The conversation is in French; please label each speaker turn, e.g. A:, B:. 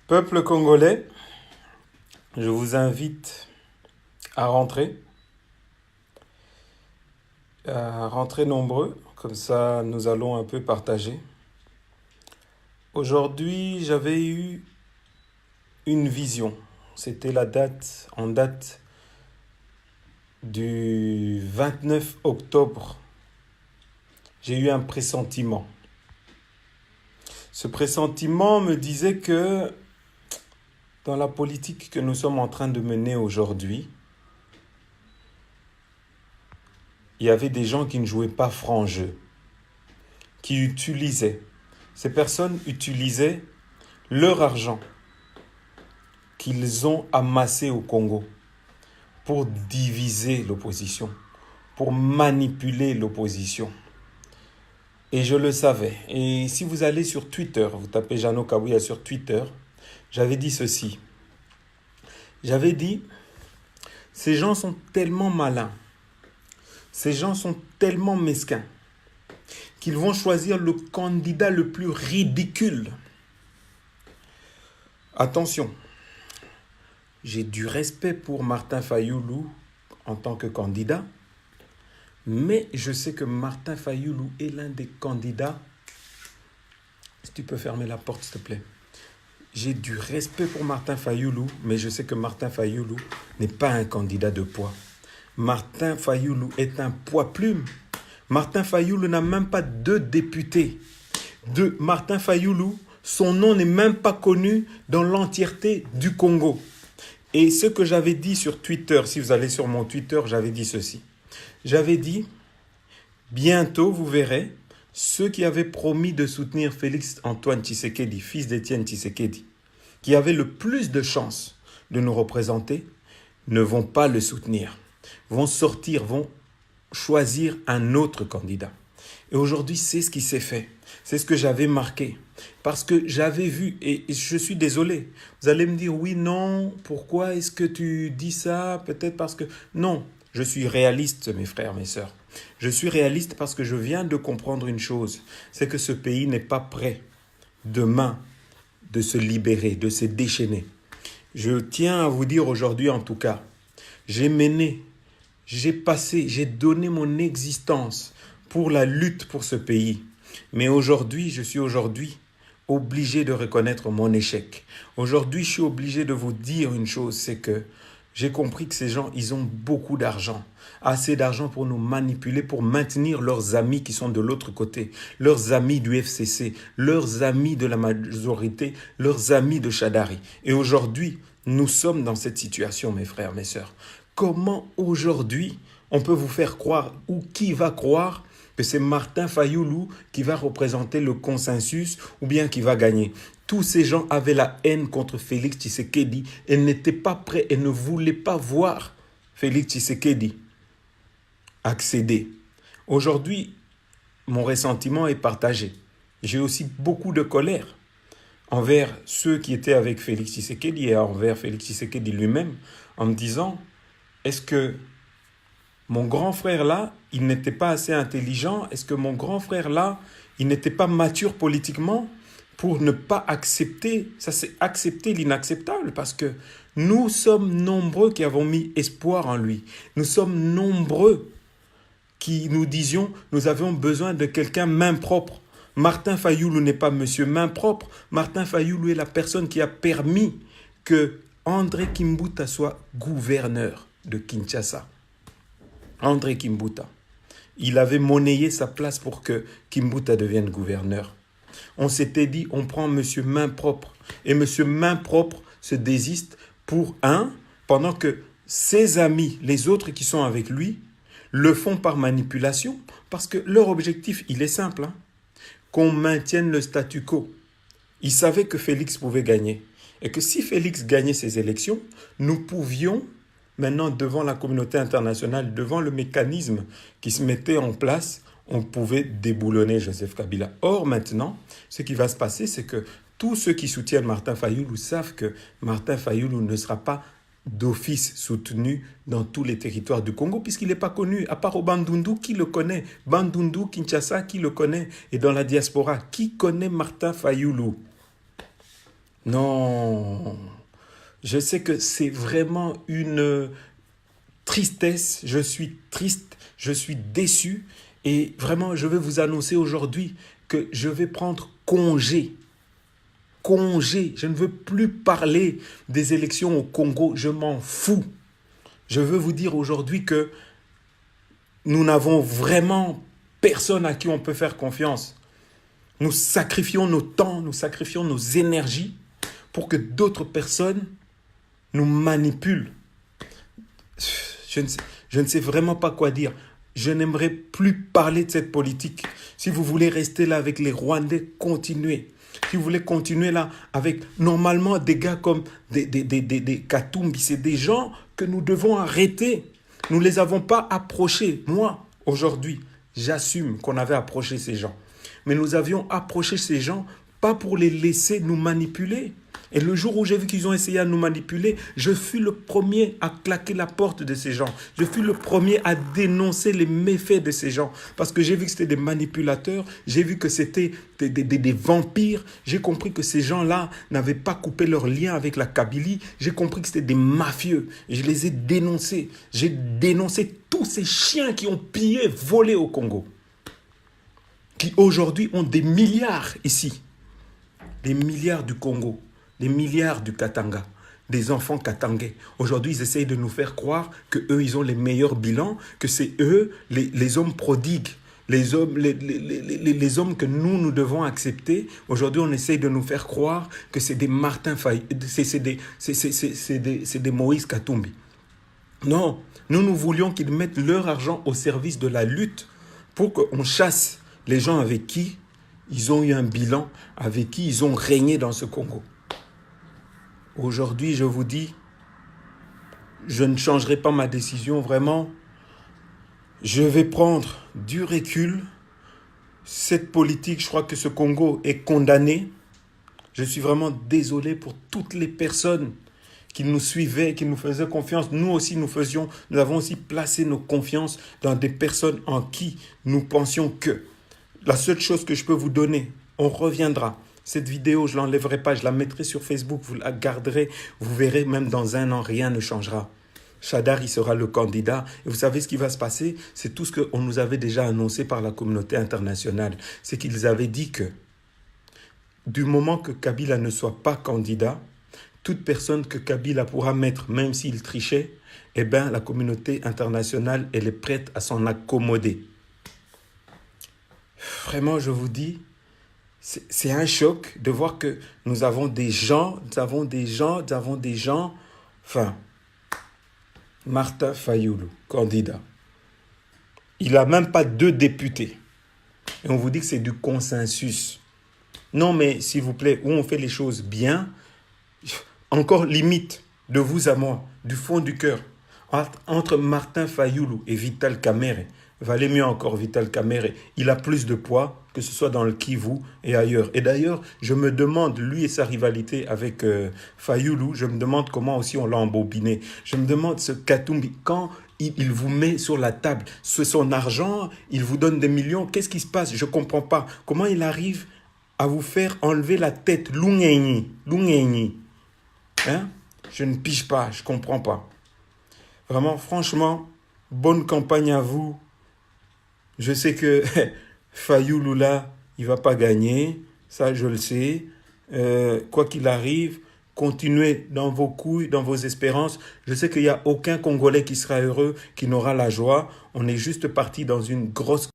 A: Peuple congolais, je vous invite à rentrer nombreux, comme ça nous allons un peu partager. Aujourd'hui, j'avais eu une vision. C'était en date du 29 octobre. J'ai eu un pressentiment. Ce pressentiment me disait que dans la politique que nous sommes en train de mener aujourd'hui, il y avait des gens qui ne jouaient pas franc jeu, qui utilisaient. Ces personnes utilisaient leur argent qu'ils ont amassé au Congo pour diviser l'opposition, pour manipuler l'opposition. Et je le savais. Et si vous allez sur Twitter, vous tapez Jeannot Kabouya sur Twitter, j'avais dit ceci. J'avais dit, ces gens sont tellement malins, ces gens sont tellement mesquins, qu'ils vont choisir le candidat le plus ridicule. Attention, j'ai du respect pour Martin Fayulu en tant que candidat, mais je sais que Martin Fayulu est l'un des candidats. Si tu peux fermer la porte, s'il te plaît. J'ai du respect pour Martin Fayulu, mais je sais que Martin Fayulu n'est pas un candidat de poids. Martin Fayulu est un poids-plume. Martin Fayulu n'a même pas de député. Martin Fayulu, son nom n'est même pas connu dans l'entièreté du Congo. Et ce que j'avais dit sur Twitter, si vous allez sur mon Twitter, j'avais dit ceci. J'avais dit, bientôt vous verrez, ceux qui avaient promis de soutenir Félix Antoine Tshisekedi, fils d'Étienne Tshisekedi, qui avaient le plus de chances de nous représenter, ne vont pas le soutenir, vont sortir, vont choisir un autre candidat. Et aujourd'hui, c'est ce qui s'est fait. C'est ce que j'avais marqué. Parce que j'avais vu, et je suis désolé, vous allez me dire, oui, non, pourquoi est-ce que tu dis ça? Peut-être parce que... Non, je suis réaliste, mes frères, mes sœurs. Je suis réaliste parce que je viens de comprendre une chose, c'est que ce pays n'est pas prêt demain de se libérer, de se déchaîner. Je tiens à vous dire aujourd'hui en tout cas, j'ai mené, j'ai donné mon existence pour la lutte pour ce pays. Mais aujourd'hui, je suis obligé de reconnaître mon échec. Aujourd'hui, je suis obligé de vous dire une chose, c'est que j'ai compris que ces gens, ils ont beaucoup d'argent. Assez d'argent pour nous manipuler, pour maintenir leurs amis qui sont de l'autre côté, leurs amis du FCC, leurs amis de la majorité, leurs amis de Chadari. Et aujourd'hui, nous sommes dans cette situation, mes frères, mes sœurs. Comment aujourd'hui, on peut vous faire croire, ou qui va croire, que c'est Martin Fayulu qui va représenter le consensus ou bien qui va gagner. Tous ces gens avaient la haine contre Félix Tshisekedi et n'étaient pas prêts et ne voulaient pas voir Félix Tshisekedi accéder. Aujourd'hui, mon ressentiment est partagé. J'ai aussi beaucoup de colère envers ceux qui étaient avec Félix Tshisekedi et envers Félix Tshisekedi lui-même en me disant, est-ce que mon grand frère là, il n'était pas assez intelligent? Est-ce que mon grand frère là, il n'était pas mature politiquement pour ne pas accepter? Ça, c'est accepter l'inacceptable parce que nous sommes nombreux qui avons mis espoir en lui. Nous sommes nombreux qui nous disions, nous avions besoin de quelqu'un main propre. Martin Fayulu n'est pas monsieur main propre. Martin Fayulu est la personne qui a permis que André Kimbuta soit gouverneur de Kinshasa. André Kimbuta. Il avait monnayé sa place pour que Kimbuta devienne gouverneur. On s'était dit, on prend monsieur main propre. Et monsieur main propre se désiste pour pendant que ses amis, les autres qui sont avec lui, le font par manipulation, parce que leur objectif, il est simple, qu'on maintienne le statu quo. Ils savaient que Félix pouvait gagner. Et que si Félix gagnait ces élections, nous pouvions maintenant, devant la communauté internationale, devant le mécanisme qui se mettait en place, on pouvait déboulonner Joseph Kabila. Or, maintenant, ce qui va se passer, c'est que tous ceux qui soutiennent Martin Fayulu savent que Martin Fayulu ne sera pas d'office soutenu dans tous les territoires du Congo, puisqu'il n'est pas connu, à part au Bandundu, qui le connaît? Bandundu, Kinshasa, qui le connaît? Et dans la diaspora, qui connaît Martin Fayulu? Non. Je sais que c'est vraiment une tristesse. Je suis triste, je suis déçu. Et vraiment, je vais vous annoncer aujourd'hui que je vais prendre congé. Congé. Je ne veux plus parler des élections au Congo. Je m'en fous. Je veux vous dire aujourd'hui que nous n'avons vraiment personne à qui on peut faire confiance. Nous sacrifions nos temps, nous sacrifions nos énergies pour que d'autres personnes nous manipulent. Je ne sais vraiment pas quoi dire. Je n'aimerais plus parler de cette politique. Si vous voulez rester là avec les Rwandais, continuez. Si vous voulez continuer là avec normalement des gars comme des Katumbi, c'est des gens que nous devons arrêter. Nous ne les avons pas approchés. Moi, aujourd'hui, j'assume qu'on avait approché ces gens. Mais nous avions approché ces gens pas pour les laisser nous manipuler. Et le jour où j'ai vu qu'ils ont essayé à nous manipuler, je fus le premier à claquer la porte de ces gens. Je fus le premier à dénoncer les méfaits de ces gens. Parce que j'ai vu que c'était des manipulateurs, j'ai vu que c'était des vampires. J'ai compris que ces gens-là n'avaient pas coupé leur lien avec la Kabylie. J'ai compris que c'était des mafieux. Et je les ai dénoncés. J'ai dénoncé tous ces chiens qui ont pillé, volé au Congo. Qui aujourd'hui ont des milliards ici. Des milliards du Congo. Des milliards du Katanga, des enfants katangais. Aujourd'hui, ils essayent de nous faire croire qu'eux, ils ont les meilleurs bilans, que c'est eux les hommes prodigues, les hommes que nous devons accepter. Aujourd'hui, on essaye de nous faire croire que c'est des Martin Faye, c'est des Moïse Katumbi. Non, nous voulions qu'ils mettent leur argent au service de la lutte pour qu'on chasse les gens avec qui ils ont eu un bilan, avec qui ils ont régné dans ce Congo. Aujourd'hui, je vous dis, je ne changerai pas ma décision, vraiment. Je vais prendre du recul. Cette politique, je crois que ce Congo est condamné. Je suis vraiment désolé pour toutes les personnes qui nous suivaient, qui nous faisaient confiance. Nous aussi, nous avons aussi placé nos confiances dans des personnes en qui nous pensions que. La seule chose que je peux vous donner, on reviendra. Cette vidéo, je ne l'enlèverai pas, je la mettrai sur Facebook, vous la garderez, vous verrez, même dans un an, rien ne changera. Chadar, il sera le candidat. Et vous savez ce qui va se passer? C'est tout ce qu'on nous avait déjà annoncé par la communauté internationale. C'est qu'ils avaient dit que du moment que Kabila ne soit pas candidat, toute personne que Kabila pourra mettre, même s'il trichait, eh bien, la communauté internationale, elle est prête à s'en accommoder. Vraiment, je vous dis, c'est un choc de voir que nous avons des gens, enfin, Martin Fayulu, candidat. Il n'a même pas 2 députés. Et on vous dit que c'est du consensus. Non, mais s'il vous plaît, où on fait les choses bien, encore limite, de vous à moi, du fond du cœur, entre Martin Fayulu et Vital Kamerhe, valait mieux encore Vital Kamerhe. Il a plus de poids, que ce soit dans le Kivu et ailleurs. Et d'ailleurs, je me demande, lui et sa rivalité avec Fayulu, je me demande comment aussi on l'a embobiné. Je me demande ce Katumbi, quand il vous met sur la table, c'est son argent, il vous donne des millions, qu'est-ce qui se passe? Je ne comprends pas. Comment il arrive à vous faire enlever la tête? Lungenyi. Hein? Je ne pige pas, je ne comprends pas. Vraiment, franchement, bonne campagne à vous. Je sais que Fayulu là, il ne va pas gagner, ça je le sais. Quoi qu'il arrive, continuez dans vos couilles, dans vos espérances. Je sais qu'il n'y a aucun Congolais qui sera heureux, qui n'aura la joie. On est juste parti dans une grosse